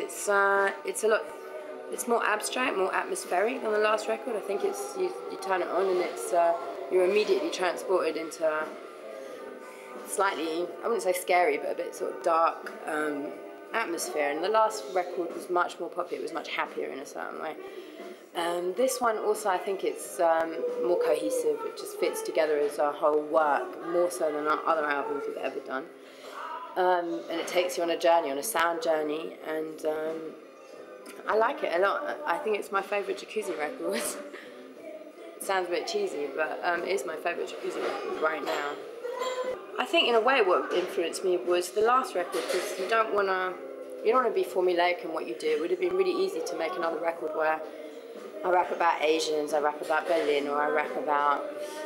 it's a lot. It's more abstract, more atmospheric than the last record. I think it's you turn it on and it's you're immediately transported into a slightly, I wouldn't say scary, but a bit sort of dark atmosphere. And the last record was much more poppy. It was much happier in a certain way. This one also, I think it's more cohesive. It just fits together as a whole work, more so than our other albums we've ever done. And it takes you on a journey, on a sound journey, and I like it a lot. I think it's my favourite Jahcoozi record. It sounds a bit cheesy, but it is my favourite Jahcoozi record right now. I think in a way what influenced me was the last record, because you don't want to be formulaic in what you do. It would have been really easy to make another record where I rap about Asians, I rap about Berlin, or I rap about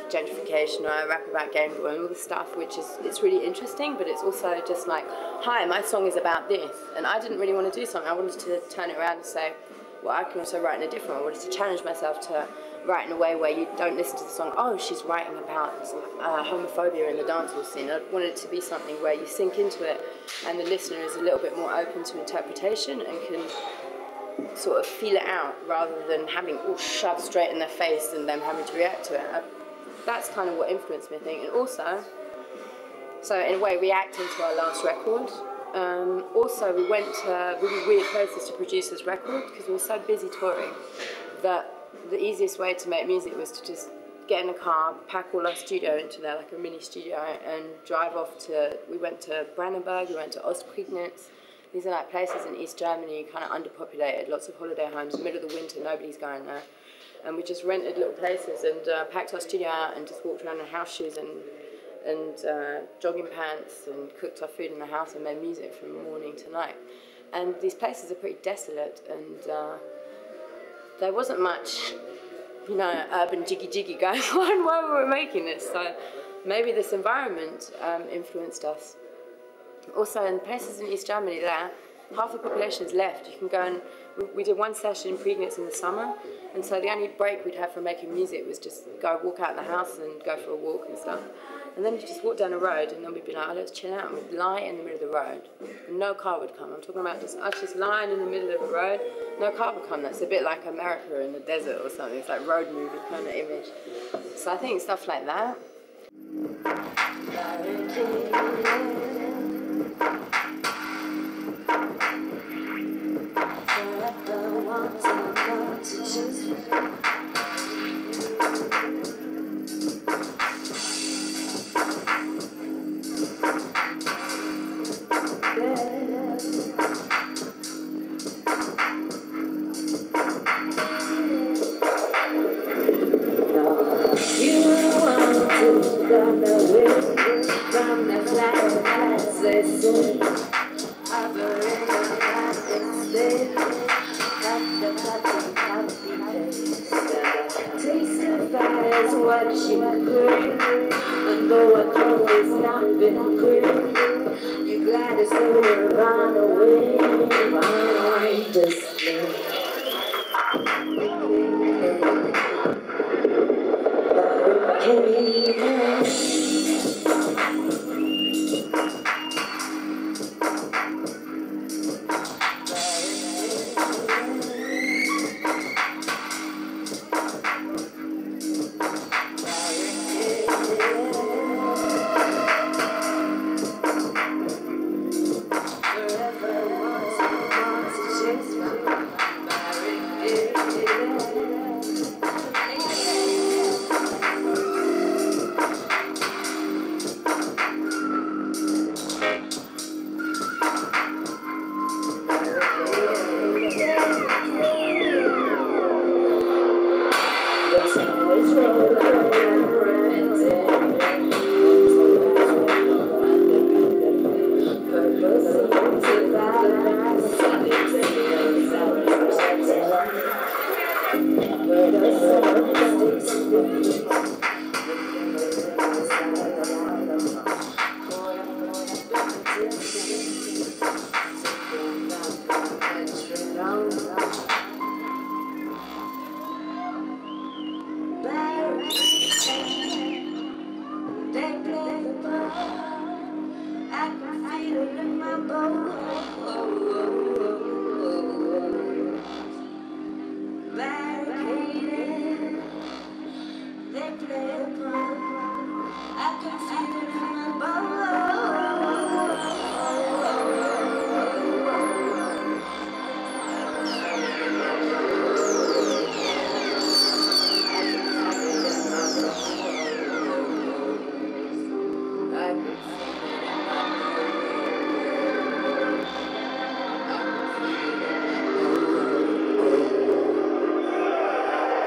gentrification, or I rap about Game Boy and all this stuff, which is, it's really interesting, but it's also just like, hi, my song is about this. And I didn't really want to do something. I wanted to turn it around and say, well, I can also write in a different way. I wanted to challenge myself to write in a way where you don't listen to the song, oh, she's writing about homophobia in the dancehall scene. I wanted it to be something where you sink into it and the listener is a little bit more open to interpretation and can sort of feel it out rather than having all shoved straight in their face and them having to react to it. That's kind of what influenced me, I think. And also, so in a way, reacting to our last record, also we went to really weird places to produce this record because we were so busy touring that the easiest way to make music was to just get in a car, pack all our studio into there, like a mini studio, and drive off to, we went to Brandenburg, we went to Ostprignitz. These are like places in East Germany, kind of underpopulated, lots of holiday homes, middle of the winter, nobody's going there. And we just rented little places and packed our studio out and just walked around in house shoes and jogging pants and cooked our food in the house and made music from morning to night. And these places are pretty desolate and there wasn't much, you know, urban jiggy going on while we were making this. So maybe this environment influenced us. Also, in places in East Germany there, half the population is left. You can go and, we did one session in Prignitz in the summer, and so the only break we'd have from making music was just go walk out in the house and go for a walk and stuff. And then you just walk down the road, and then we'd be like, oh, let's chill out, and we'd lie in the middle of the road. And no car would come. I'm talking about just us just lying in the middle of the road. No car would come. That's a bit like America in the desert or something. It's like road movie kind of image. So I think stuff like that.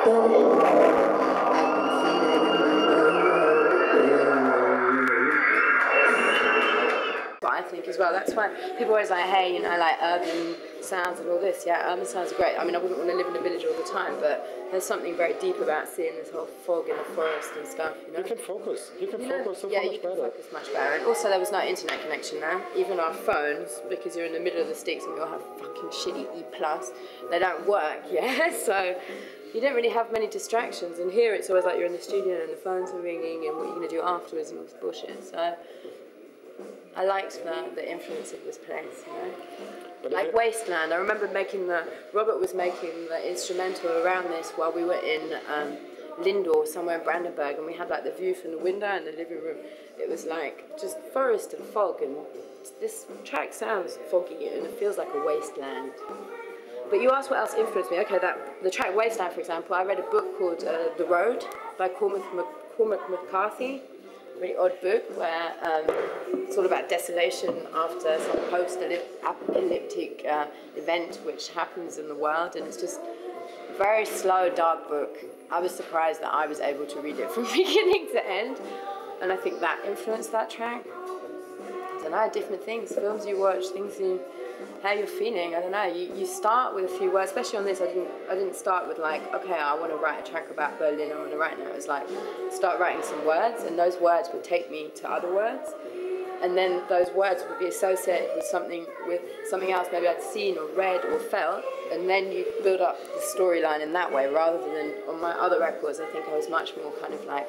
I think as well. That's why people always like, hey, you know, like urban sounds and all this. Yeah, urban sounds are great. I mean, I wouldn't want to live in a village all the time, but there's something very deep about seeing this whole fog in the forest and stuff. You know, you can focus. You can focus so yeah, much you can better. focus much better. And also, there was no internet connection there. Even our phones, because you're in the middle of the sticks and we all have fucking shitty E+, they don't work. Yeah, so you don't really have many distractions. And here, it's always like you're in the studio and the phones are ringing and what you're going to do afterwards and all this bullshit. So I liked the influence of this place, you know. But like Wasteland, I remember Robert was making the instrumental around this while we were in Lindor, somewhere in Brandenburg, and we had like the view from the window and the living room. It was like just forest and fog, and this track sounds foggy and it feels like a wasteland. But you asked what else influenced me. Okay, the track Wasteland, for example, I read a book called The Road by Cormac McCarthy. Really odd book where it's all about desolation after some post-apocalyptic event which happens in the world, and it's just a very slow, dark book. I was surprised that I was able to read it from beginning to end, and I think that influenced that track. I don't know, different things, films you watch, how you're feeling. I don't know. You start with a few words, especially on this. I didn't start with like, okay, I want to write a track about Berlin. I want to write now. It was like, start writing some words, and those words would take me to other words, and then those words would be associated with something else maybe I'd seen or read or felt, and then you build up the storyline in that way. Rather than on my other records, I think I was much more kind of like,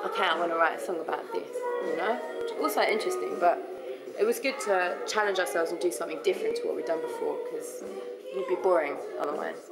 okay, I want to write a song about this, you know. Which is also interesting, but it was good to challenge ourselves and do something different to what we'd done before, because it would be boring otherwise.